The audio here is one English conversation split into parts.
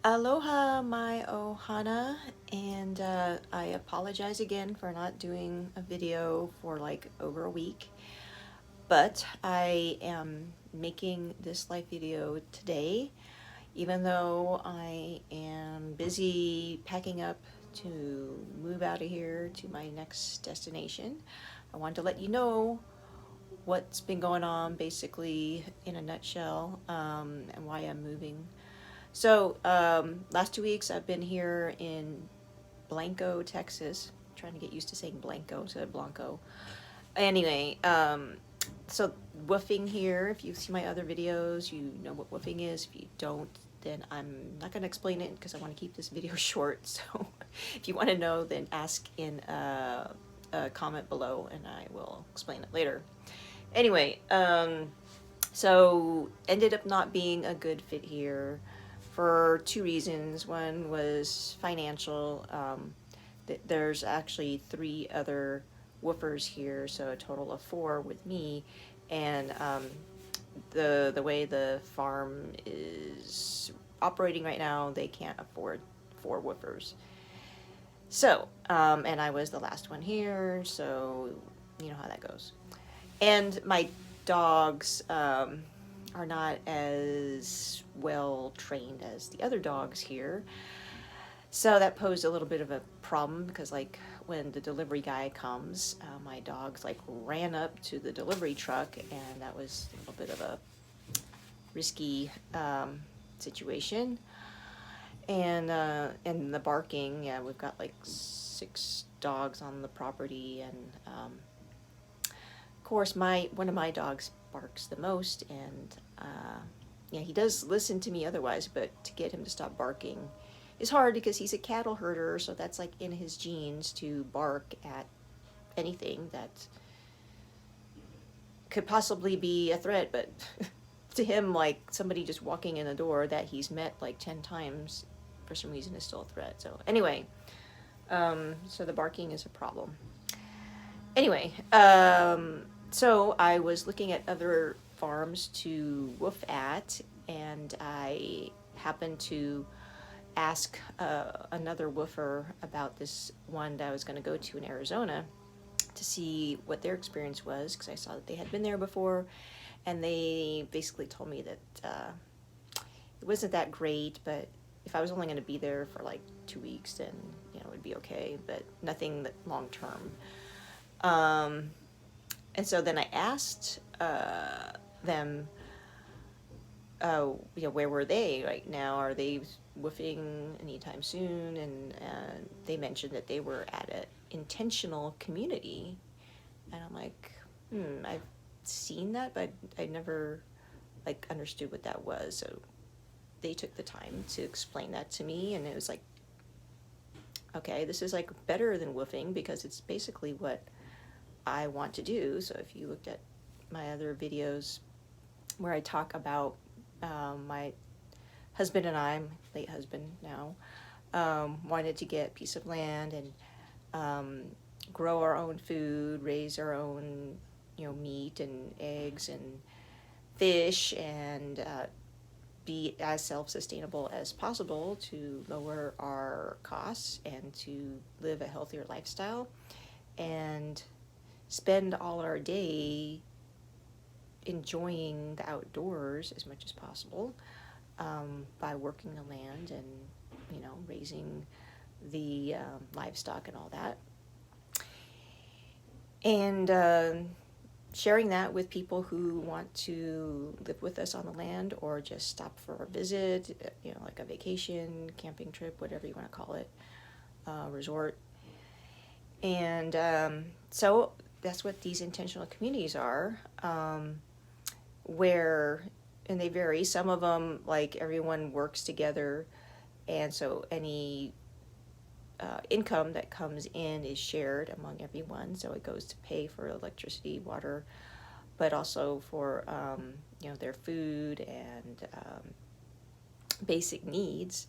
Aloha, my Ohana, and I apologize again for not doing a video for like over a week, but I am making this live video today, even though I am busy packing up to move out of here to my next destination. I wanted to let you know what's been going on, basically, in a nutshell, and why I'm moving. So, last 2 weeks I've been here in Blanco, Texas. I'm trying to get used to saying Blanco instead of Blanco. Anyway, so woofing here. If you see my other videos, you know what woofing is. If you don't, then I'm not going to explain it because I want to keep this video short. So, if you want to know, then ask in a comment below and I will explain it later. Anyway, so ended up not being a good fit here for two reasons. One was financial. There's actually three other woofers here, so a total of four with me, and the way the farm is operating right now, they can't afford four woofers. So, and I was the last one here, so you know how that goes. And my dogs are not as well trained as the other dogs here. So that posed a little bit of a problem because, like, when the delivery guy comes, my dogs like ran up to the delivery truck, and that was a little bit of a risky situation. And the barking, yeah, we've got like 6 dogs on the property, and of course, one of my dogs barks the most, and yeah, he does listen to me otherwise, but to get him to stop barking is hard because he's a cattle herder, so that's like in his genes to bark at anything that could possibly be a threat, but to him, like somebody just walking in the door that he's met like 10 times for some reason is still a threat. So anyway, so the barking is a problem. Anyway, so I was looking at other farms to woof at, and I happened to ask another woofer about this one that I was going to go to in Arizona to see what their experience was, because I saw that they had been there before, and they basically told me that it wasn't that great, but if I was only going to be there for like 2 weeks, then it would be okay, but nothing that long term. And so then I asked them, where were they right now? Are they woofing anytime soon? And they mentioned that they were at an intentional community. And I'm like, I've seen that, but I never like understood what that was. So they took the time to explain that to me, and it was like, okay, this is like better than woofing because it's basically what I want to do. So if you looked at my other videos where I talk about my husband and I, my late husband now, wanted to get a piece of land and grow our own food, raise our own, meat and eggs and fish, and be as self-sustainable as possible to lower our costs and to live a healthier lifestyle and spend all our day enjoying the outdoors as much as possible by working the land and raising the livestock and all that, and sharing that with people who want to live with us on the land or just stop for a visit, like a vacation, camping trip, whatever you want to call it, resort. And so that's what these intentional communities are, where, and they vary. Some of them, like, everyone works together, and so any income that comes in is shared among everyone. So it goes to pay for electricity, water, but also for their food and basic needs.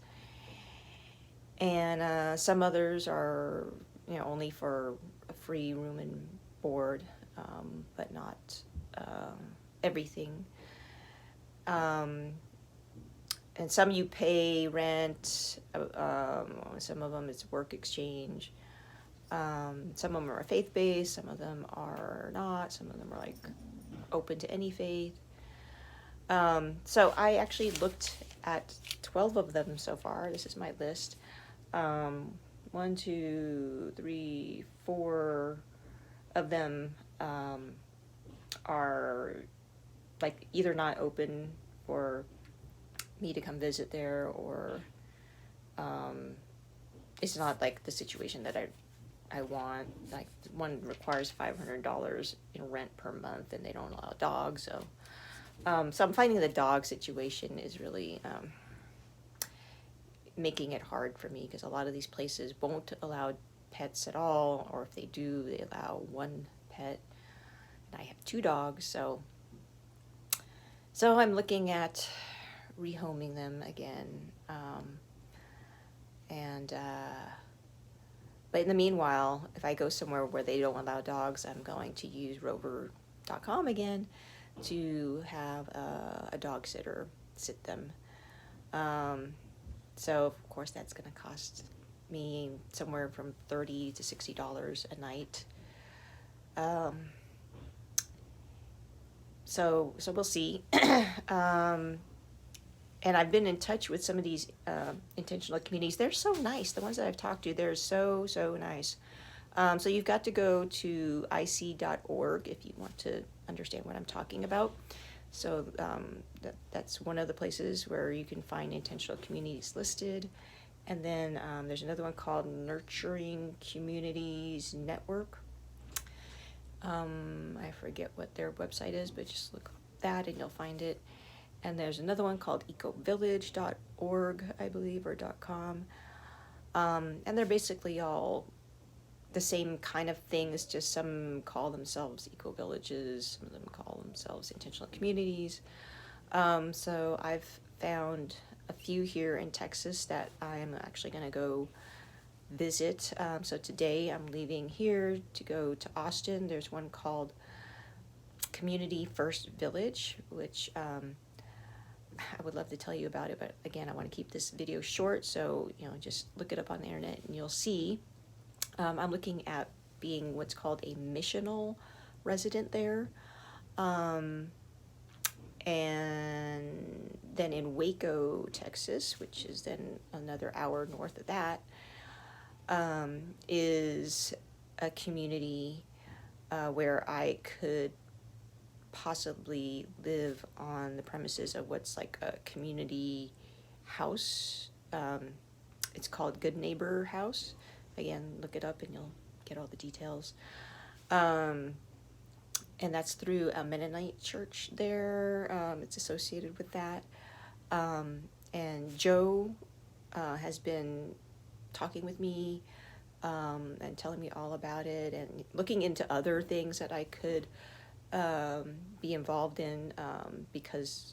And some others are only for a free room and board, but not everything. and some you pay rent, some of them it's work exchange, some of them are faith-based, some of them are not, some of them are like open to any faith. So I actually looked at 12 of them so far. This is my list. 1, 2, 3, 4 of them are like either not open for me to come visit there, or it's not like the situation that I want. Like one requires $500 in rent per month, and they don't allow dogs. So I'm finding the dog situation is really making it hard for me, because a lot of these places won't allow pets at all, or if they do, they allow one pet. And I have 2 dogs, so I'm looking at rehoming them again. But in the meanwhile, if I go somewhere where they don't allow dogs, I'm going to use rover.com again to have a dog sitter sit them. So of course that's going to cost me somewhere from $30 to $60 a night. So we'll see. And I've been in touch with some of these intentional communities. They're so nice. The ones that I've talked to, they're so nice. So you've got to go to ic.org if you want to understand what I'm talking about. So that's one of the places where you can find intentional communities listed. And then there's another one called Nurturing Communities Network. I forget what their website is, but just look up that and you'll find it. And there's another one called ecovillage.org, I believe, or .com. And they're basically all the same kind of things, just some call themselves eco-villages, some of them call themselves intentional communities. So I've found a few here in Texas that I'm actually going to go visit. So today I'm leaving here to go to Austin. There's one called Community First Village, which I would love to tell you about it, but again, I want to keep this video short, so just look it up on the internet and you'll see. I'm looking at being what's called a missional resident there. And then in Waco, Texas, which is then another hour north of that, is a community where I could possibly live on the premises of what's like a community house. It's called Good Neighbor House. Again, look it up and you'll get all the details. And that's through a Mennonite church there. It's associated with that. And Joe has been talking with me and telling me all about it and looking into other things that I could be involved in, because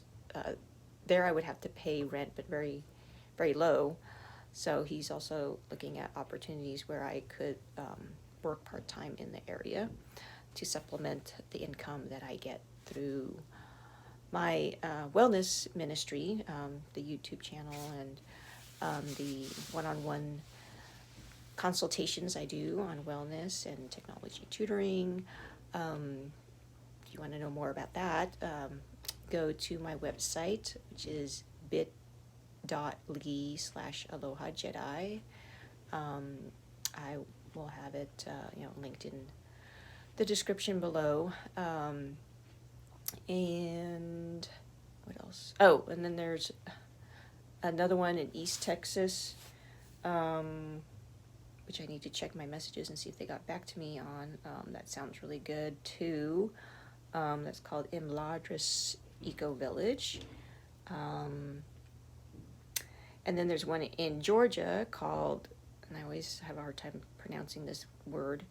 there I would have to pay rent, but very, very low. So he's also looking at opportunities where I could work part-time in the area to supplement the income that I get through my wellness ministry, the YouTube channel, and the one-on-one consultations I do on wellness and technology tutoring. If you want to know more about that, go to my website, which is bit.ly/Aloha Jedi. I will have it linked in the description below. And what else? Oh, and then there's another one in East Texas, which I need to check my messages and see if they got back to me on. That sounds really good too. That's called Imladris Eco Village. And then there's one in Georgia called, and I always have a hard time pronouncing this word,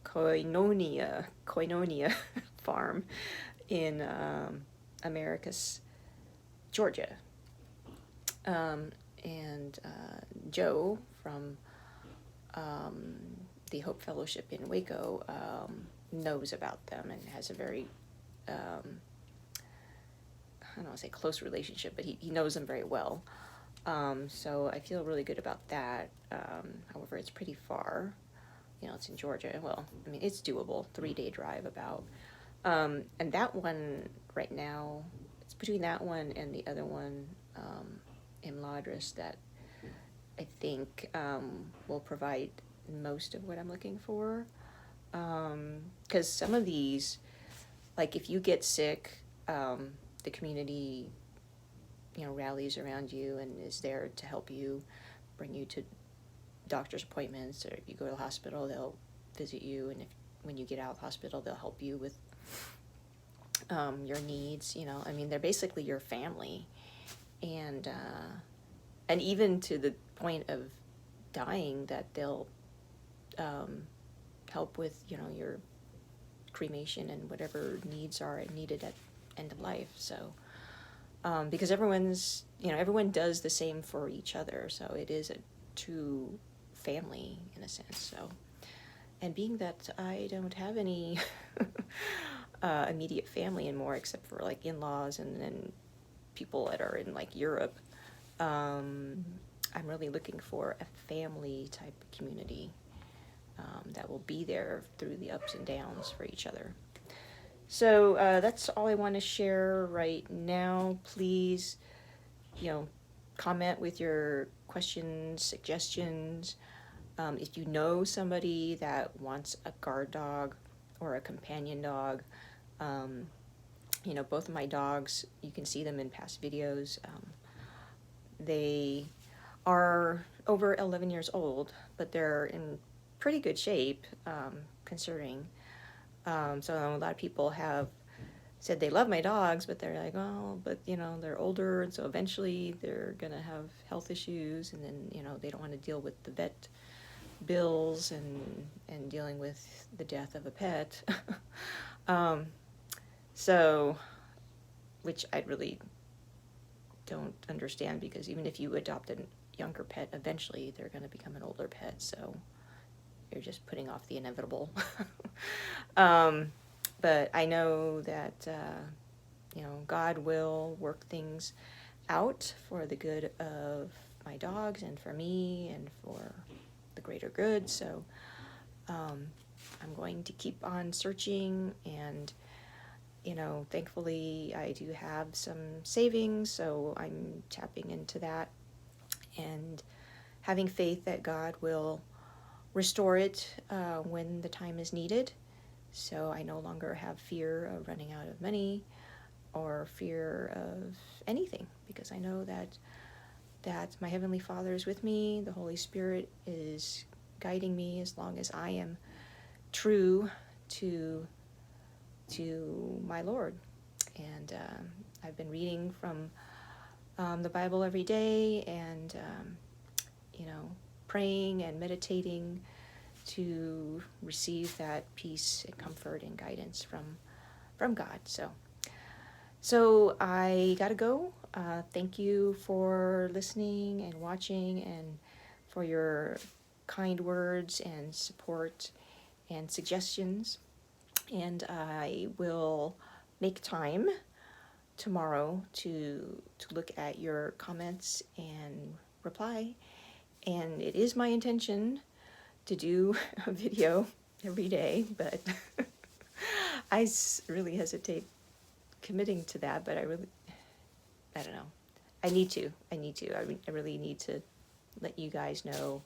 Koinonia Farm in Americus, Georgia. And Joe from the Hope Fellowship in Waco knows about them and has a very don't want to say close relationship, but he knows them very well. So I feel really good about that. However, it's pretty far. It's in Georgia. Well, I mean, it's doable, 3-day drive about. And that one right now, it's between that one and the other one in Ladris that I think will provide most of what I'm looking for. Because some of these, like if you get sick, the community, rallies around you and is there to help you, bring you to doctor's appointments, or if you go to the hospital, they'll visit you, and when you get out of the hospital, they'll help you with your needs. I mean, they're basically your family, and even to the point of dying, that they'll help with your cremation and whatever needs are needed at end of life. So because everyone does the same for each other, so it is a true family in a sense. So, and being that I don't have any immediate family anymore, except for like in-laws and then people that are in like Europe, I'm really looking for a family type of community that will be there through the ups and downs for each other. So that's all I want to share right now. Please, comment with your questions, suggestions. If you know somebody that wants a guard dog or a companion dog, both of my dogs, you can see them in past videos. They are over 11 years old, but they're in pretty good shape, considering. So a lot of people have said they love my dogs, but they're like, oh, but they're older, and so eventually they're gonna have health issues, and then they don't want to deal with the vet bills and dealing with the death of a pet. So, which I really don't understand, because even if you adopt a younger pet, eventually they're going to become an older pet, so you're just putting off the inevitable. But I know that God will work things out for the good of my dogs and for me and for the greater good. So I'm going to keep on searching, and thankfully I do have some savings, so I'm tapping into that and having faith that God will restore it when the time is needed. So I no longer have fear of running out of money or fear of anything, because I know that my Heavenly Father is with me. The Holy Spirit is guiding me as long as I am true to my Lord. And I've been reading from the Bible every day, and praying and meditating to receive that peace and comfort and guidance from God. So I gotta go. Thank you for listening and watching, and for your kind words and support and suggestions. And I will make time tomorrow to look at your comments and reply. And it is my intention to do a video every day, but I really hesitate committing to that, but I don't know. I need to. I really need to let you guys know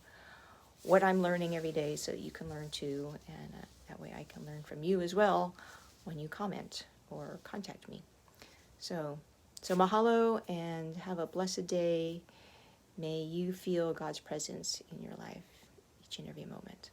what I'm learning every day, so you can learn too, and that way I can learn from you as well when you comment or contact me. So mahalo, and have a blessed day. May you feel God's presence in your life each and every moment.